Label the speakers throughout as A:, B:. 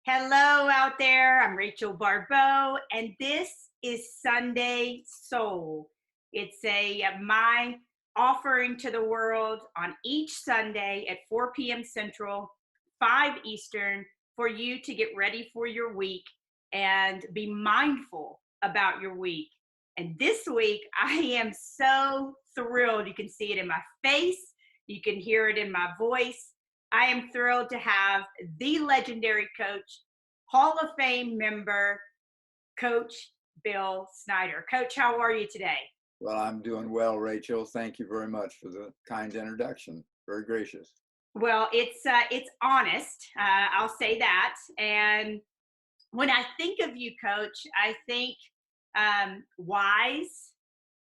A: Hello out there. I'm Rachel Baribeau, and this is Sunday Soul. It's my offering to the world on each Sunday at 4 p.m. Central, 5 Eastern, for you to get ready for your week and be mindful about your week. And this week, I am so thrilled. You can see it in my face. You can hear it in my voice. I am thrilled to have the legendary coach, Hall of Fame member, Coach Bill Snyder. Coach, how are you today?
B: Well, I'm doing well, Rachel. Thank you very much for the kind introduction. Very gracious.
A: Well, it's honest. I'll say that. And when I think of you, Coach, I think wise.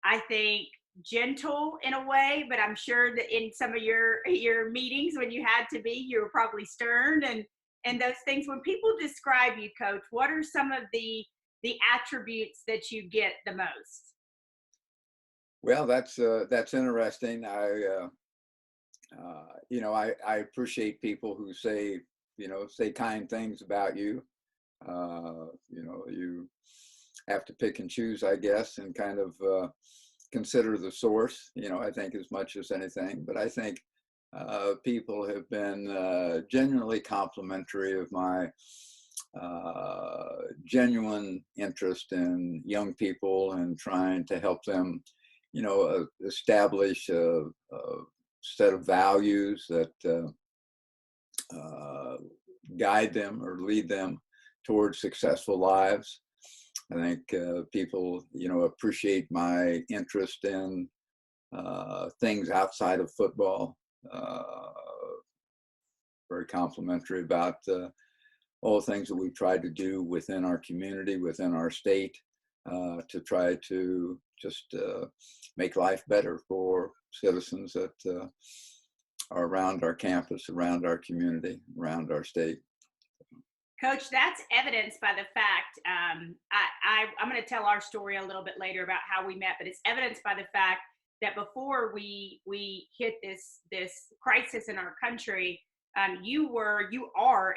A: I think gentle in a way, but I'm sure that in some of your meetings when you had to be, you were probably stern and those things. When people describe you, Coach, what are some of the attributes that you get the most?
B: Well, that's interesting. I appreciate people who say kind things about you. You have to pick and choose, I guess, and kind of consider the source. I think as much as anything. But I think people have been genuinely complimentary of my genuine interest in young people and trying to help them, establish a set of values that guide them or lead them towards successful lives. I think people, appreciate my interest in things outside of football. Very complimentary about all the things that we've tried to do within our community, within our state, to try to just make life better for citizens that are around our campus, around our community, around our state.
A: Coach, that's evidenced by the fact, I'm going to tell our story a little bit later about how we met, but it's evidenced by the fact that before we hit this crisis in our country, you are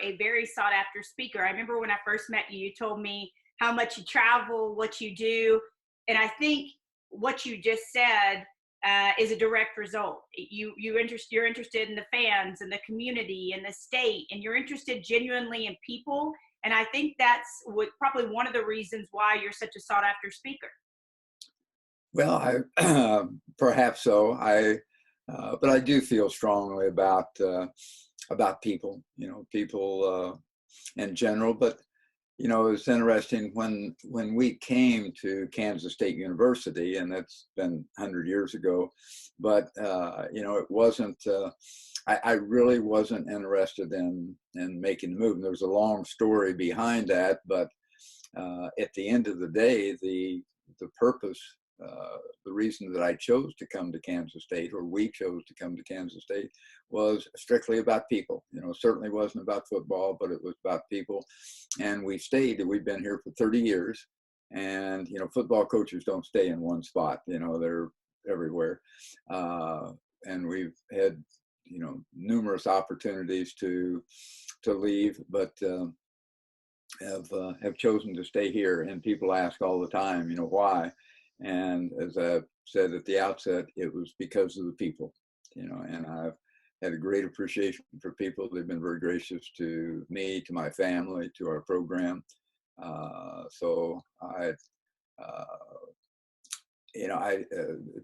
A: a very sought after speaker. I remember when I first met you, you told me how much you travel, what you do. And I think what you just said is a direct result. You're interested in the fans and the community and the state, and you're interested genuinely in people. And I think that's probably one of the reasons why you're such a sought after speaker.
B: Well, I perhaps so. But I do feel strongly about people, people in general. But it's interesting when we came to Kansas State University, and it's been 100 years ago. But it wasn't. I really wasn't interested in making the move. And there's a long story behind that, but at the end of the day, the purpose. The reason that I chose to come to Kansas State, or we chose to come to Kansas State, was strictly about people. Certainly wasn't about football, but it was about people. And we stayed, we've been here for 30 years. And, football coaches don't stay in one spot, they're everywhere. And we've had, numerous opportunities to leave, but have chosen to stay here. And people ask all the time, why? And as I said at the outset, it was because of the people, and I've had a great appreciation for people. They've been very gracious to me, to my family, to our program. So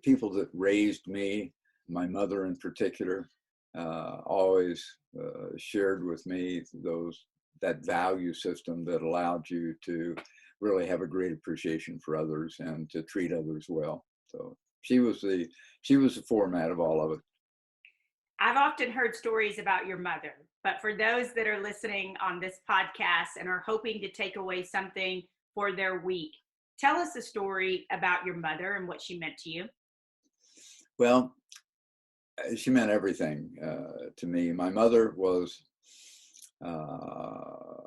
B: people that raised me, my mother in particular, always shared with me that value system that allowed you to really have a great appreciation for others and to treat others well. So she was the format of all of it.
A: I've often heard stories about your mother, but for those that are listening on this podcast and are hoping to take away something for their week, tell us a story about your mother and what she meant to you.
B: Well, she meant everything to me. My mother was a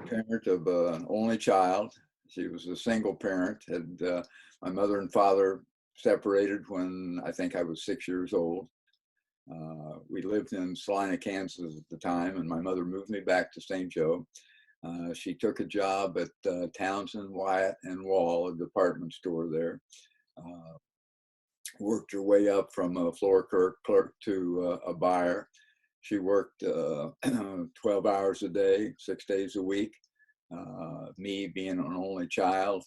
B: parent of an only child. She was a single parent. My mother and father separated when I think I was 6 years old. We lived in Salina, Kansas at the time, and my mother moved me back to St. Joe. She took a job at Townsend, Wyatt, and Wall, a department store there. Worked her way up from a floor clerk to a buyer. She worked 12 hours a day, 6 days a week. Me being an only child,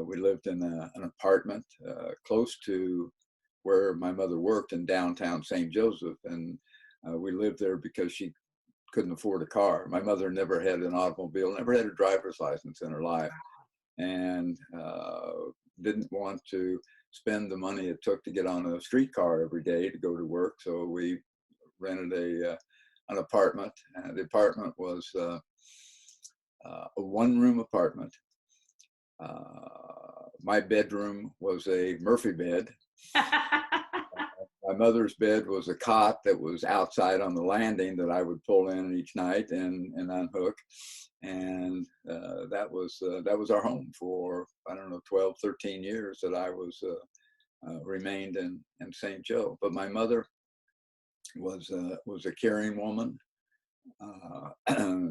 B: we lived in an apartment close to where my mother worked in downtown St. Joseph. And we lived there because she couldn't afford a car. My mother never had an automobile, never had a driver's license in her life, and didn't want to spend the money it took to get on a streetcar every day to go to work. So we rented an apartment. The apartment was a one-room apartment. My bedroom was a Murphy bed. My mother's bed was a cot that was outside on the landing that I would pull in each night and unhook. And that was our home for, I don't know, 12, 13 years that I was remained in St. Joe. But my mother was a caring woman.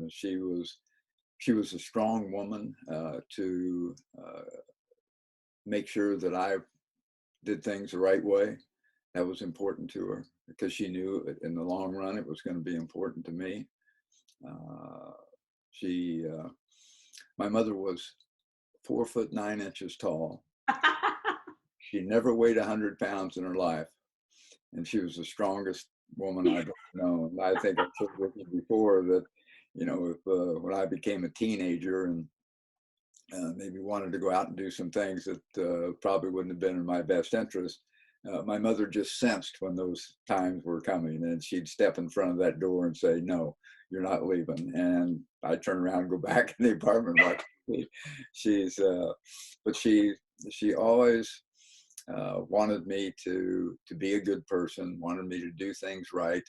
B: She was a strong woman to make sure that I did things the right way. That was important to her because she knew in the long run it was going to be important to me. My mother was 4'9" tall. She never weighed 100 pounds in her life, and she was the strongest woman I've ever known. I think I've said with you before that, you know, if when I became a teenager and maybe wanted to go out and do some things that probably wouldn't have been in my best interest, my mother just sensed when those times were coming, and she'd step in front of that door and say, "No, you're not leaving." And I'd turn around and go back in the apartment. Like but she always wanted me to be a good person, wanted me to do things right,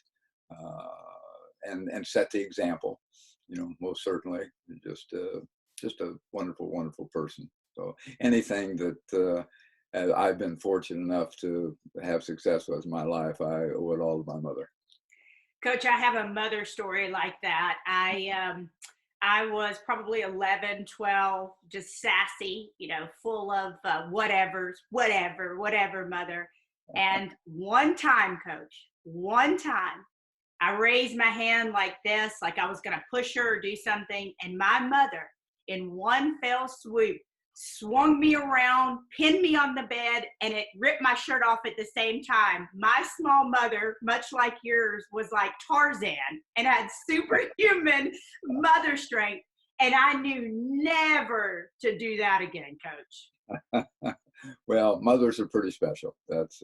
B: and set the example. You know, most certainly, just a wonderful, wonderful person. So anything that I've been fortunate enough to have success with in my life, I owe it all to my mother.
A: Coach, I have a mother story like that. I was probably 11, 12, just sassy, you know, full of whatever, mother. And one time, Coach, I raised my hand like this, like I was going to push her or do something. And my mother, in one fell swoop, swung me around, pinned me on the bed, and it ripped my shirt off at the same time. My small mother, much like yours, was like Tarzan and had superhuman mother strength. And I knew never to do that again, Coach.
B: Well, mothers are pretty special. That's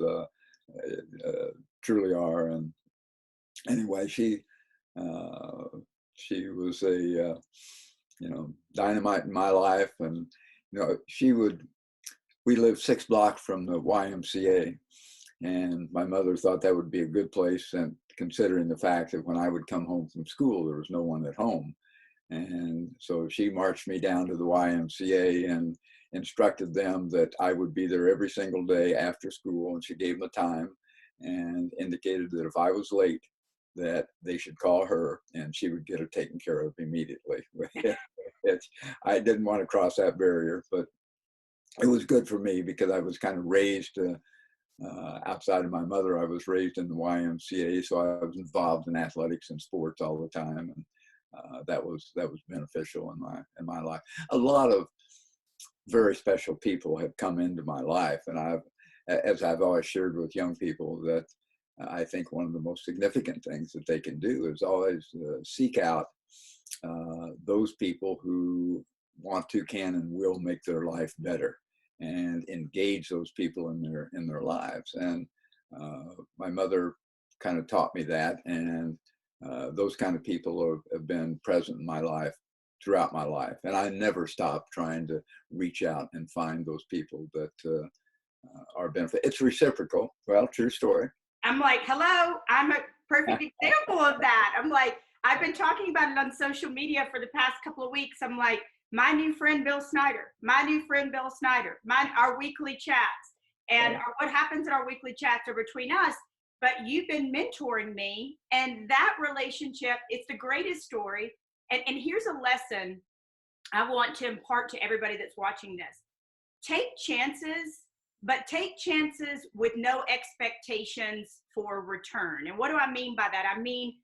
B: truly are. And anyway, she was a dynamite in my life. And you know, we lived 6 blocks from the YMCA, and my mother thought that would be a good place, and considering the fact that when I would come home from school, there was no one at home. And so she marched me down to the YMCA and instructed them that I would be there every single day after school. And she gave them a time and indicated that if I was late, that they should call her and she would get it taken care of immediately. I didn't want to cross that barrier, but it was good for me because I was kind of raised outside of my mother. I was raised in the YMCA, so I was involved in athletics and sports all the time, and that was beneficial in my life. A lot of very special people have come into my life, and as I've always shared with young people, that I think one of the most significant things that they can do is always seek out those people who want to, can, and will make their life better, and engage those people in their lives. And my mother kind of taught me that, and those kind of people have been present in my life throughout my life. And I never stopped trying to reach out and find those people that are benefit. It's reciprocal. Well, true story.
A: I'm like, hello, I'm a perfect example of that. I'm like, I've been talking about it on social media for the past couple of weeks. I'm like, my new friend, Bill Snyder, our weekly chats. And what happens in our weekly chats are between us. but you've been mentoring me. And that relationship, it's the greatest story. And here's a lesson I want to impart to everybody that's watching this. Take chances, but take chances with no expectations for return. And what do I mean by that? I mean,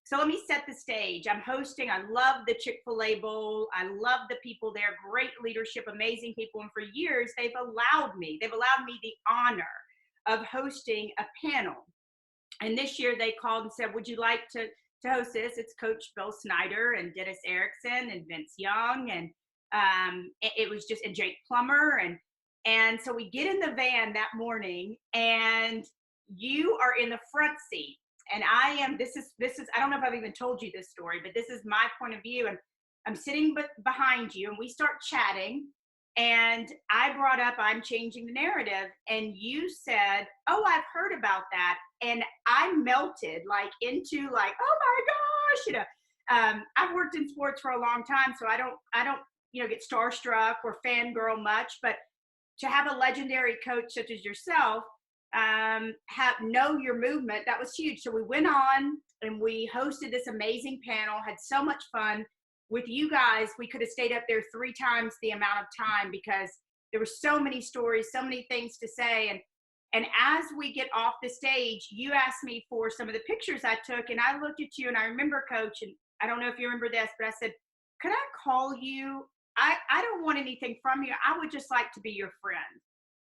A: so let me set the stage. I'm hosting, I love the Chick-fil-A Bowl. I love the people there, great leadership, amazing people. And for years, they've allowed me the honor of hosting a panel. And this year they called and said, would you like to host this? It's Coach Bill Snyder and Dennis Erickson and Vince Young. And it was just, and Jake Plummer. And so we get in the van that morning and you are in the front seat. And I am, this is, I don't know if I've even told you this story, but this is my point of view. And I'm sitting behind you and we start chatting. And I brought up, I'm changing the narrative. And you said, oh, I've heard about that. And I melted like into like, oh my gosh, I've worked in sports for a long time. So I don't, get starstruck or fangirl much, but to have a legendary coach such as yourself, know your movement, that was huge. So we went on and we hosted this amazing panel, had so much fun with you guys. We could have stayed up there 3 times the amount of time because there were so many stories, so many things to say. And as we get off the stage, you asked me for some of the pictures I took, and I looked at you and I remember, Coach, and I don't know if you remember this, but I said, could I call you? I don't want anything from you. I would just like to be your friend.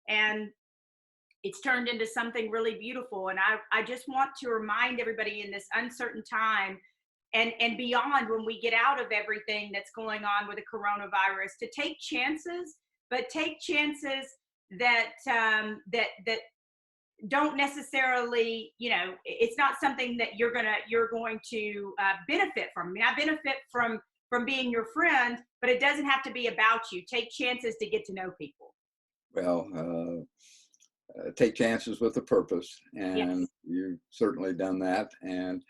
A: And it's turned into something really beautiful. And I just want to remind everybody in this uncertain time and beyond, when we get out of everything that's going on with the coronavirus, to take chances, but take chances that don't necessarily, it's not something that you're going to benefit from. I mean, I benefit from being your friend, but it doesn't have to be about you. Take chances to get to know people.
B: Well, take chances with a purpose, and
A: yes.
B: You've certainly done that. And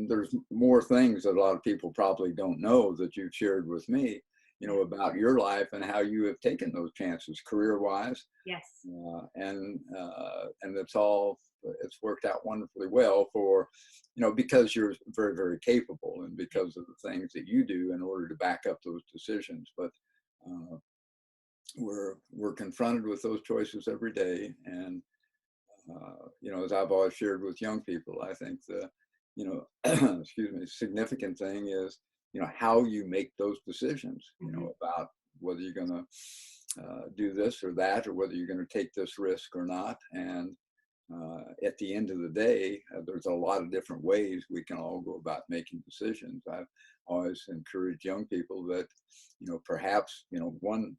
B: there's more things that a lot of people probably don't know that you've shared with me, about your life and how you have taken those chances career-wise.
A: Yes.
B: And it's worked out wonderfully well for, because you're very, very capable and because of the things that you do in order to back up those decisions. But we're confronted with those choices every day. And, as I've always shared with young people, I think the, significant thing is, how you make those decisions, about whether you're going to do this or that, or whether you're going to take this risk or not. And at the end of the day, there's a lot of different ways we can all go about making decisions. I've always encouraged young people that, perhaps, one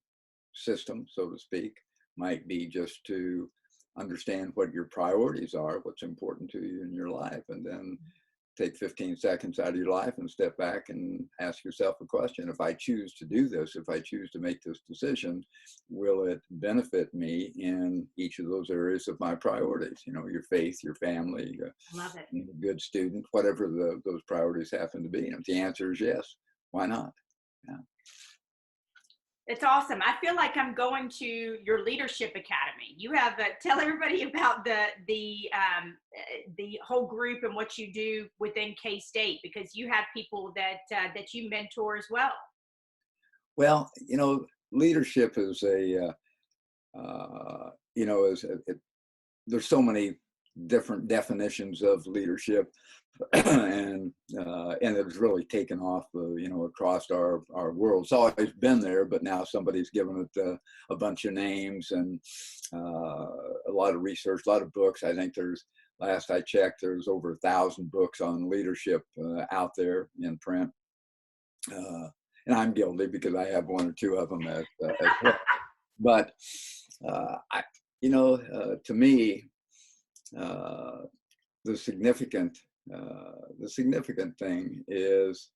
B: system, so to speak, might be just to understand what your priorities are, what's important to you in your life, and then take 15 seconds out of your life and step back and ask yourself a question. If I choose to do this, if I choose to make this decision, will it benefit me in each of those areas of my priorities? Your faith, your family,
A: Love it.
B: a good student, whatever those priorities happen to be. And if the answer is yes, why not? Yeah.
A: It's awesome. I feel like I'm going to your leadership academy. You have tell everybody about the whole group and what you do within K-State, because you have people that you mentor as well.
B: Well, leadership is there's so many different definitions of leadership, and it's really taken off, across our world. It's always been there, but now somebody's given it a bunch of names and a lot of research, a lot of books. I think last I checked, there's over 1,000 books on leadership out there in print. And I'm guilty because I have 1 or 2 of them as well. But to me, the significant thing is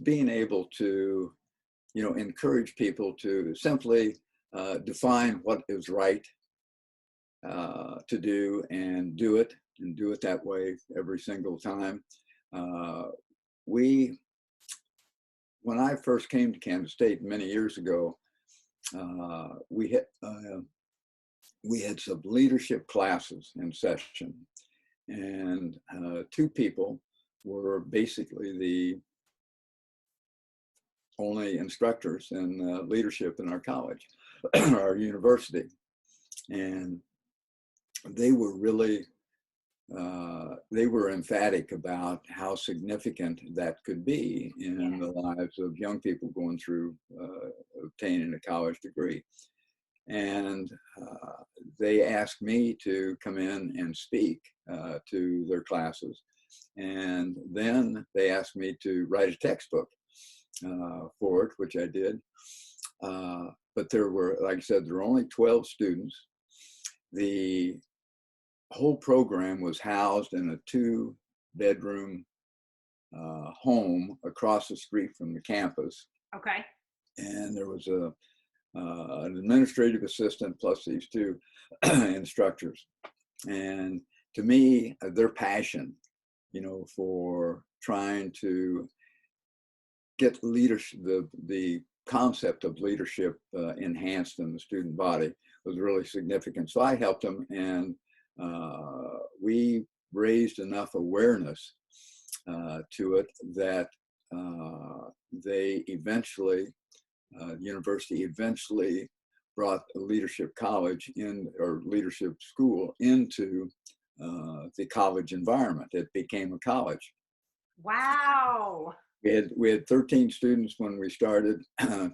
B: being able to, encourage people to simply define what is right to do and do it that way every single time. When I first came to Kansas State many years ago, we we had some leadership classes in session, and two people were basically the only instructors in leadership in our college, our university. And they were really, they were emphatic about how significant that could be in the lives of young people going through obtaining a college degree. And they asked me to come in and speak to their classes. And then they asked me to write a textbook for it, which I did. But there were, like I said, there were only 12 students. The whole program was housed in a 2-bedroom home across the street from the campus.
A: Okay.
B: And there was an administrative assistant plus these two instructors. And to me, their passion, you know, for trying to get leadership, the concept of leadership enhanced in the student body was really significant. So I helped them, and we raised enough awareness to it that they eventually, the university eventually brought a leadership college in, or leadership school into the college environment. It became a college.
A: Wow.
B: We had 13 students when we started.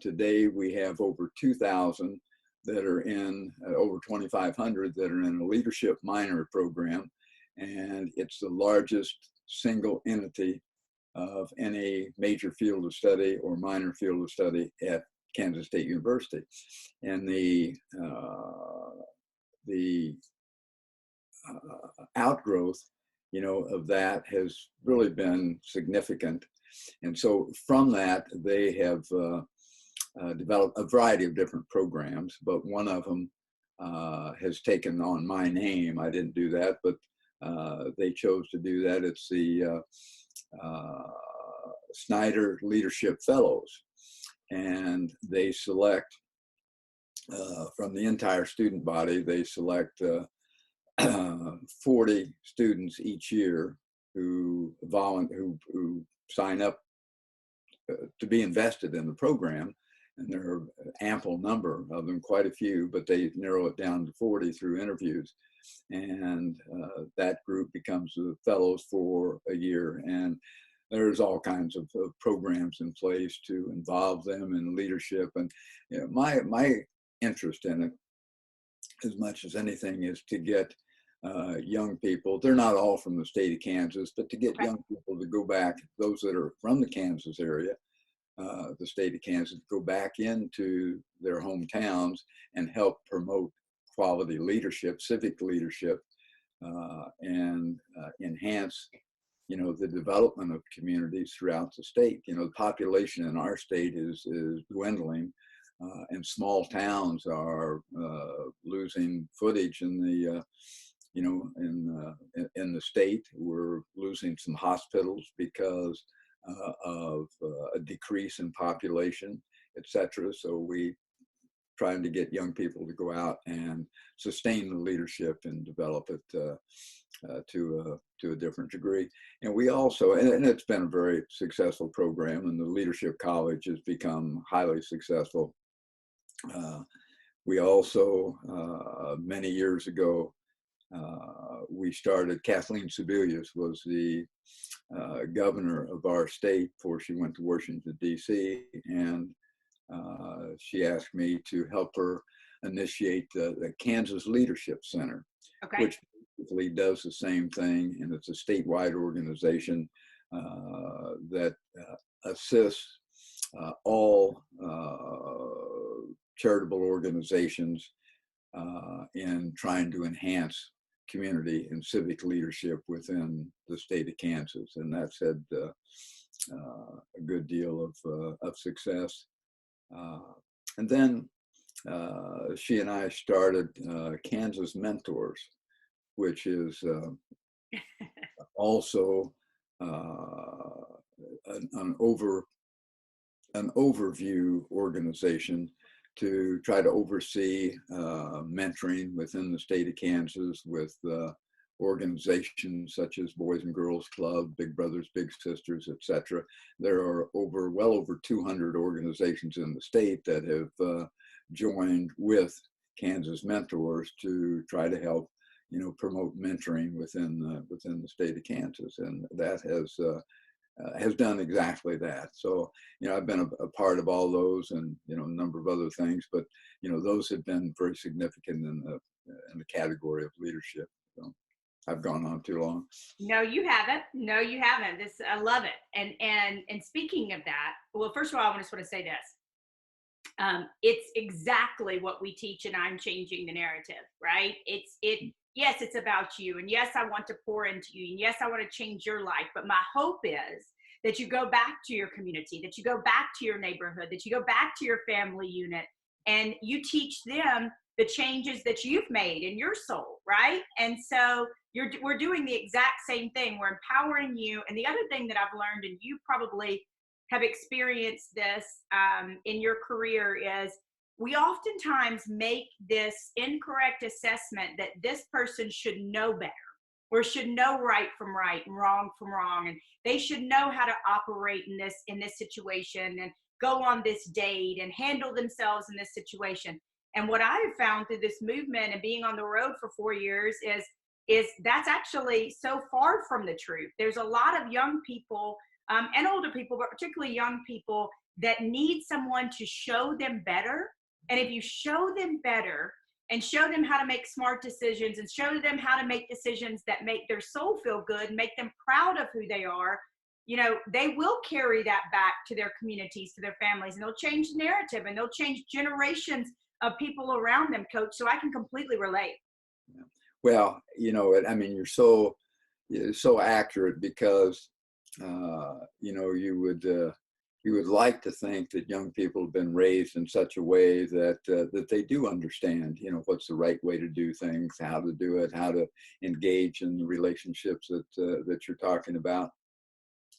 B: Today we have over 2,000 that are in, over 2,500 that are in a leadership minor program. And it's the largest single entity of any major field of study or minor field of study at Kansas State University. And the outgrowth, you know, of that has really been significant. And so from that, they have developed a variety of different programs, but one of them has taken on my name. I didn't do that, but they chose to do that. It's the Snyder Leadership Fellows. And they select, from the entire student body, they select 40 students each year who sign up to be invested in the program. And there are an ample number of them, quite a few, but they narrow it down to 40 through interviews. And that group becomes the fellows for a year. And there's all kinds of programs in place to involve them in leadership. And you know, my interest in it, as much as anything, is to get young people, they're not all from the state of Kansas, but to get young people to go back, those that are from the Kansas area, the state of Kansas, go back into their hometowns and help promote quality leadership, civic leadership, and enhance, you know, the development of communities throughout the state. You know, the population in our state is dwindling, and small towns are losing footage in the, you know, in the state. We're losing some hospitals because of a decrease in population, etc. So we trying to get young people to go out and sustain the leadership and develop it to a different degree. And we also, and it's been a very successful program, and the Leadership College has become highly successful. We also, many years ago, we started, Kathleen Sebelius was the governor of our state before she went to Washington, D.C., and she asked me to help her initiate the Kansas Leadership Center, which basically does the same thing, and it's a statewide organization that assists all charitable organizations in trying to enhance community and civic leadership within the state of Kansas. And that's had a good deal of success. And then she and I started Kansas Mentors, which is also an overview organization to try to oversee mentoring within the state of Kansas with organizations such as Boys and Girls Club, Big Brothers, Big Sisters, etc. There are well over 200 organizations in the state that have joined with Kansas Mentors to try to help, promote mentoring within the state of Kansas, and that has done exactly that. So, I've been a part of all those, and a number of other things, but those have been very significant in the category of leadership. So I've gone on too long.
A: No, you haven't. No, you haven't. I love it. And speaking of that, well, first of all, I just want to say this. It's exactly what we teach, and I'm changing the narrative, right? Yes, it's about you. And yes, I want to pour into you. And yes, I want to change your life. But my hope is that you go back to your community, that you go back to your neighborhood, that you go back to your family unit, and you teach them the changes that you've made in your soul, right? And so we're doing the exact same thing. We're empowering you. And the other thing that I've learned, and you probably have experienced this in your career, is we oftentimes make this incorrect assessment that this person should know better, or should know right from right and wrong from wrong, and they should know how to operate in this situation and go on this date and handle themselves in this situation. And what I have found through this movement and being on the road for 4 years is that's actually so far from the truth. There's a lot of young people and older people, but particularly young people, that need someone to show them better. And if you show them better and show them how to make smart decisions and show them how to make decisions that make their soul feel good and make them proud of who they are, they will carry that back to their communities, to their families, and they'll change the narrative, and they'll change generations of people around them, Coach. So I can completely relate.
B: Well, you're so accurate, because you would like to think that young people have been raised in such a way that they do understand, what's the right way to do things, how to do it, how to engage in the relationships that you're talking about,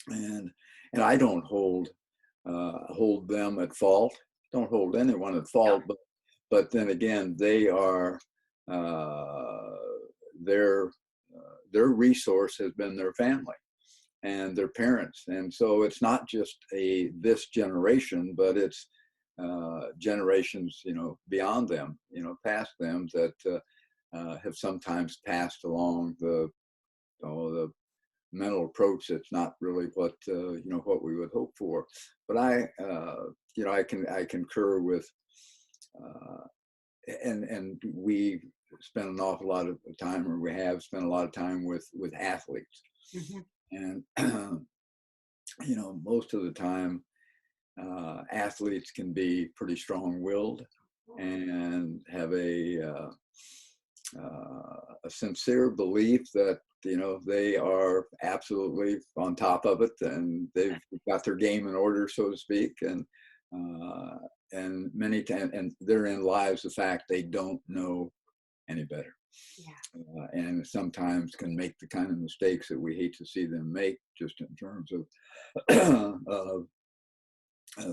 B: and I don't hold them at fault. Don't hold anyone at fault, but then again, they are their resource has been their family and their parents. And so it's not just this generation, but it's generations, beyond them, past them, that have sometimes passed along the mental approach that's not really what we would hope for. But I concur with, and we spend an awful lot of time, or we have spent a lot of time with athletes. Mm-hmm. And, most of the time, athletes can be pretty strong-willed and have a sincere belief that, they are absolutely on top of it, and they've got their game in order, so to speak. And many times, and therein lies the fact they don't know any better. Yeah. And sometimes can make the kind of mistakes that we hate to see them make, just in terms of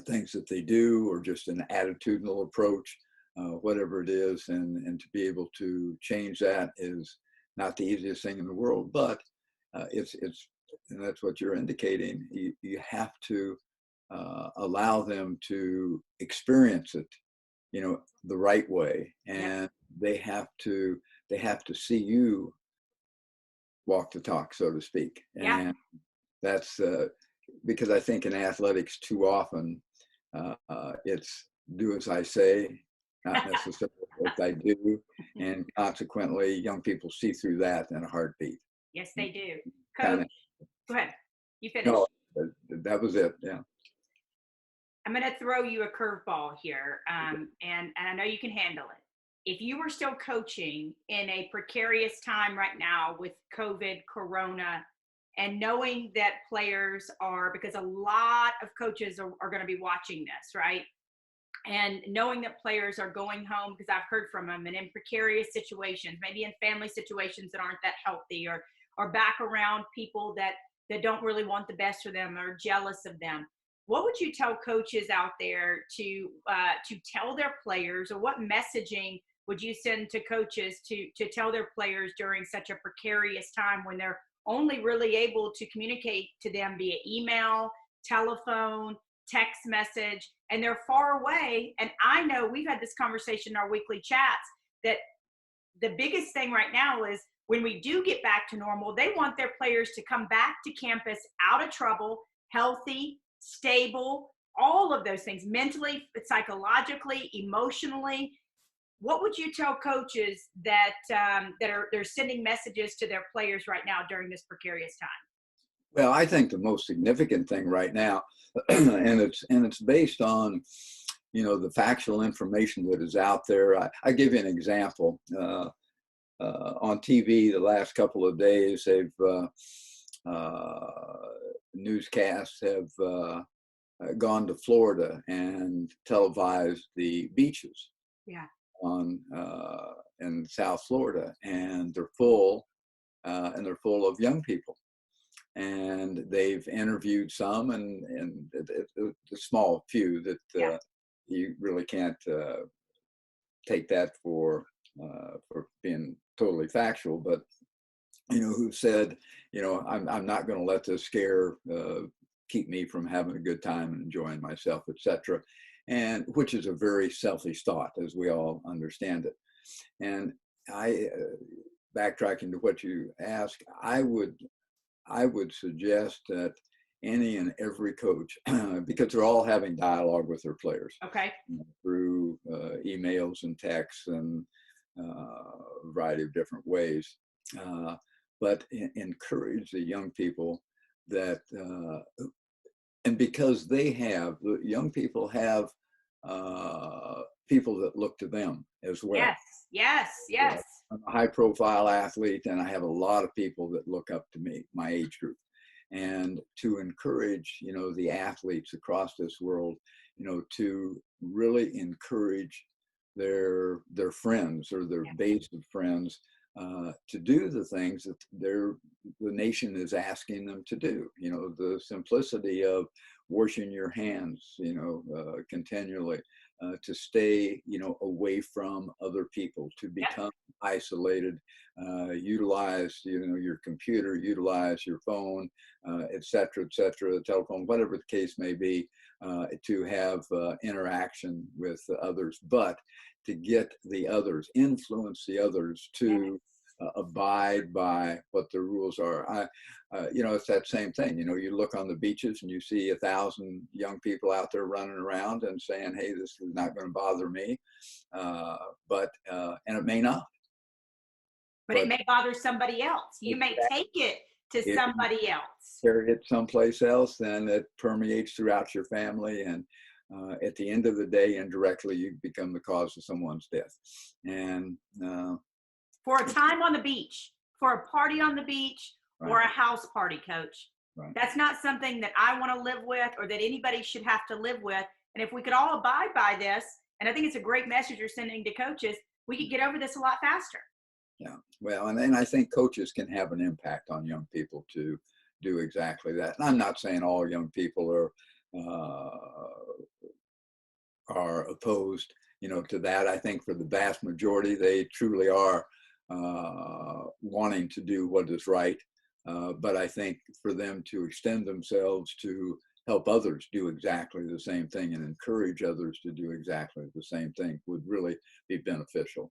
B: things that they do, or just an attitudinal approach, whatever it is. And to be able to change that is not the easiest thing in the world, but it's and that's what you're indicating. You have to allow them to experience it, the right way, and they have to see you walk the talk, so to speak. And that's because I think in athletics too often it's do as I say, not necessarily as I do, and consequently young people see through that in a heartbeat.
A: Yes, they do. Coach, go ahead. You finish.
B: No, that was it. Yeah.
A: I'm going to throw you a curveball here, and I know you can handle it. If you were still coaching in a precarious time right now with COVID, Corona, and knowing that players are, because a lot of coaches are going to be watching this, right? And knowing that players are going home, because I've heard from them, and in precarious situations, maybe in family situations that aren't that healthy, or back around people that don't really want the best for them or jealous of them. what would you tell coaches out there to tell their players, or what messaging would you send to coaches to tell their players during such a precarious time when they're only really able to communicate to them via email, telephone, text message, and they're far away? And I know we've had this conversation in our weekly chats that the biggest thing right now is when we do get back to normal, they want their players to come back to campus out of trouble, healthy, stable, all of those things, mentally, psychologically, emotionally. What would you tell coaches that they're sending messages to their players right now during this precarious time?
B: Well, I think the most significant thing right now, and it's based on, the factual information that is out there. I give you an example. On TV, the last couple of days, they've newscasts have gone to Florida and televised the beaches.
A: Yeah.
B: In South Florida, and they're full of young people, and they've interviewed some, and the small few that you really can't take that for being totally factual, but who said, I'm not going to let this scare keep me from having a good time and enjoying myself, etc. And which is a very selfish thought, as we all understand it. And I, backtracking to what you asked, I would suggest that any and every coach, because they're all having dialogue with their players,
A: okay,
B: through emails and texts and a variety of different ways, but encourage the young people that, and because the young people have people that look to them as well.
A: Yes.
B: I'm a high-profile athlete, and I have a lot of people that look up to me, my age group. And to encourage, the athletes across this world, to really encourage their friends or their base of friends to do the things that the nation is asking them to do. The simplicity of washing your hands, continually, to stay, away from other people, to become isolated, utilize, your computer, utilize your phone, et cetera, the telephone, whatever the case may be, to have interaction with others, but to get the others, influence the others to abide by what the rules are. It's that same thing. You look on the beaches and you see 1,000 young people out there running around and saying, hey, this is not going to bother me. And it may not.
A: But it may bother somebody else. You may take it to somebody else.
B: Carry it someplace else, then it permeates throughout your family. And at the end of the day, indirectly, you become the cause of someone's death. And
A: for a time on the beach, for a party on the beach, or a house party, Coach. Right. That's not something that I want to live with, or that anybody should have to live with. And if we could all abide by this, and I think it's a great message you're sending to coaches, we could get over this a lot faster.
B: Yeah, well, and then I think coaches can have an impact on young people to do exactly that. And I'm not saying all young people are opposed, to that. I think for the vast majority, they truly are wanting to do what is right. But I think for them to extend themselves to help others do exactly the same thing and encourage others to do exactly the same thing would really be beneficial.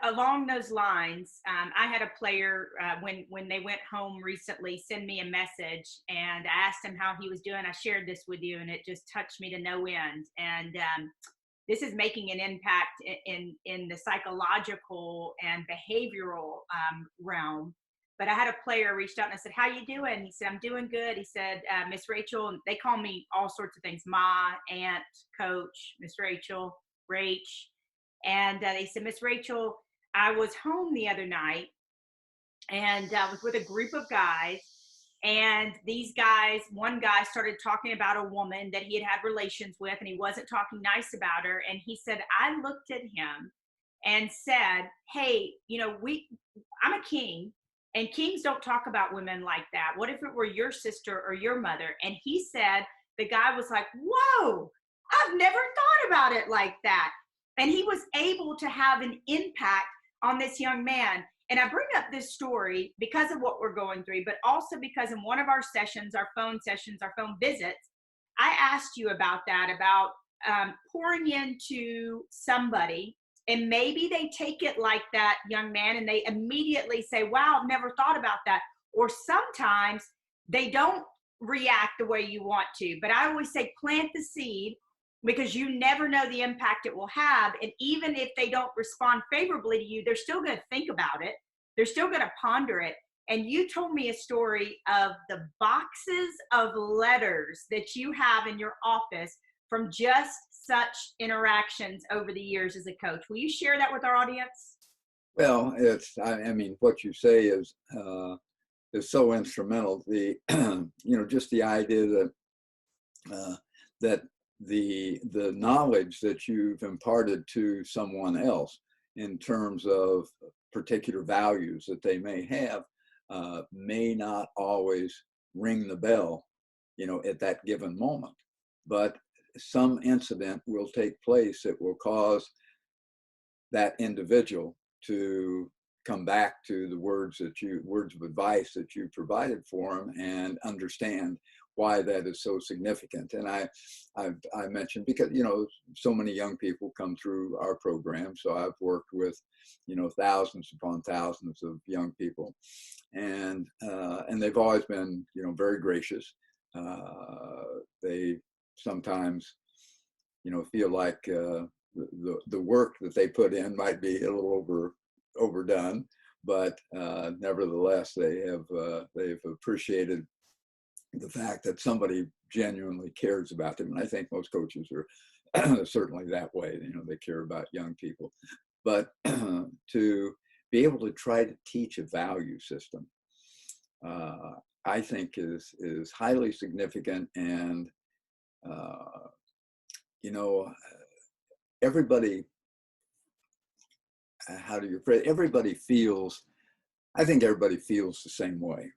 A: Along those lines, I had a player when they went home recently send me a message, and I asked him how he was doing. I shared this with you, and it just touched me to no end. And this is making an impact in the psychological and behavioral realm. But I had a player reached out and I said, how you doing? He said, I'm doing good. He said, Miss Rachel, and they call me all sorts of things, Ma, Aunt, Coach, Miss Rachel, Rach. And they said, Miss Rachel, I was home the other night, and I was with a group of guys. And these guys, one guy started talking about a woman that he had relations with, and he wasn't talking nice about her. And he said, I looked at him and said, hey, I'm a king, And kings don't talk about women like that. What if it were your sister or your mother? And he said, the guy was like, whoa, I've never thought about it like that. And he was able to have an impact on this young man. And I bring up this story because of what we're going through, but also because in one of our sessions, our phone visits, I asked you about that, about pouring into somebody, and maybe they take it like that young man and they immediately say, wow, I've never thought about that. Or sometimes they don't react the way you want to. But I always say plant the seed, because you never know the impact it will have. And even if they don't respond favorably to you, they're still going to think about it. They're still going to ponder it. And you told me a story of the boxes of letters that you have in your office from just such interactions over the years as a coach. Will you share that with our audience?
B: Well, I mean, what you say is so instrumental. The, just the idea that, that the knowledge that you've imparted to someone else in terms of particular values that they may have may not always ring the bell, at that given moment. But some incident will take place that will cause that individual to come back to the words of advice that you provided for them and understand why that is so significant. And I mentioned, because, so many young people come through our program. So I've worked with, thousands upon thousands of young people, and they've always been, very gracious. They sometimes, feel like the work that they put in might be a little overdone, but nevertheless, they've appreciated the fact that somebody genuinely cares about them. And I think most coaches are certainly that way. They care about young people. But to be able to try to teach a value system, I think is highly significant. And everybody, how do you phrase? Everybody feels. I think everybody feels the same way.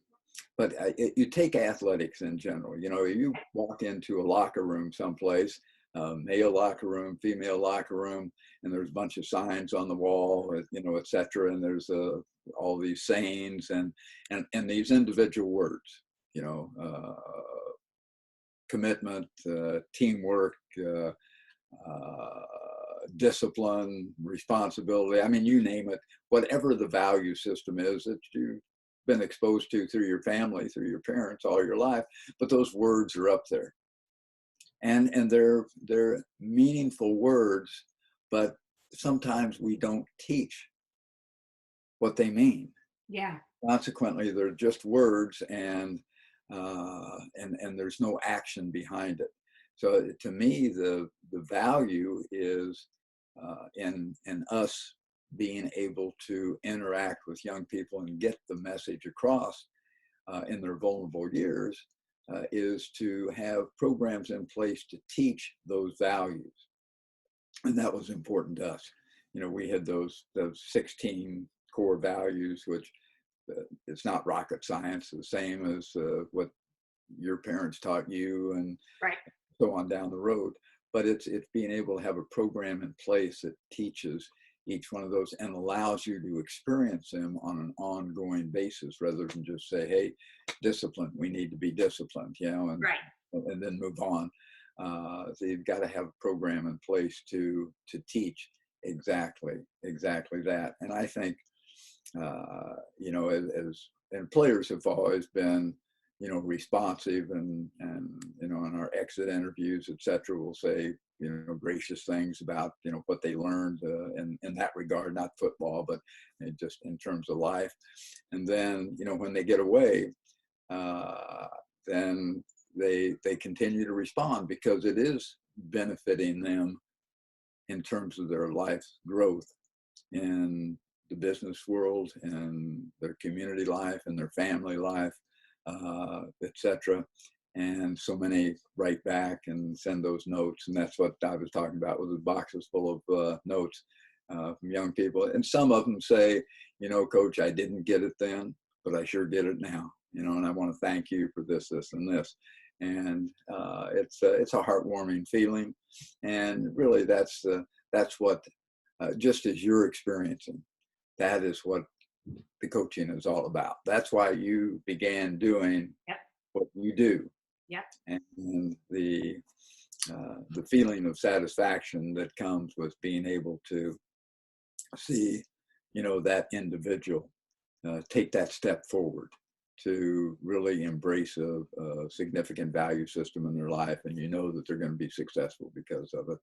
B: But you take athletics in general. You walk into a locker room someplace, male locker room, female locker room, and there's a bunch of signs on the wall, et cetera. And there's all these sayings and these individual words, commitment, teamwork, discipline, responsibility. I mean, you name it, whatever the value system is that you've been exposed to through your family, through your parents all your life, but those words are up there. And they're meaningful words, but sometimes we don't teach what they mean.
A: Yeah.
B: Consequently, they're just words, and there's no action behind it. So to me, the value is in us being able to interact with young people and get the message across in their vulnerable years, is to have programs in place to teach those values. And that was important to us. We had those 16 core values, which it's not rocket science, the same as what your parents taught you, and
A: right.
B: So on down the road. But it's being able to have a program in place that teaches each one of those and allows you to experience them on an ongoing basis, rather than just say, hey, discipline, we need to be disciplined, and, right. and then move on. So you've got to have a program in place to teach exactly that. And I think, and players have always been, responsive, and in our exit interviews, et cetera, will say, gracious things about, what they learned in that regard, not football, but just in terms of life. And then, when they get away, then they continue to respond, because it is benefiting them in terms of their life growth in the business world, and their community life, and their family life, et cetera. And so many write back and send those notes. And that's what I was talking about, with the boxes full of notes from young people. And some of them say, Coach, I didn't get it then, but I sure get it now, and I want to thank you for this, this, and this. And it's a heartwarming feeling. And really that's what, just as you're experiencing, that is what the coaching is all about. That's why you began doing what you do.
A: Yep.
B: And the feeling of satisfaction that comes with being able to see, that individual take that step forward to really embrace a significant value system in their life, and that they're going to be successful because of it.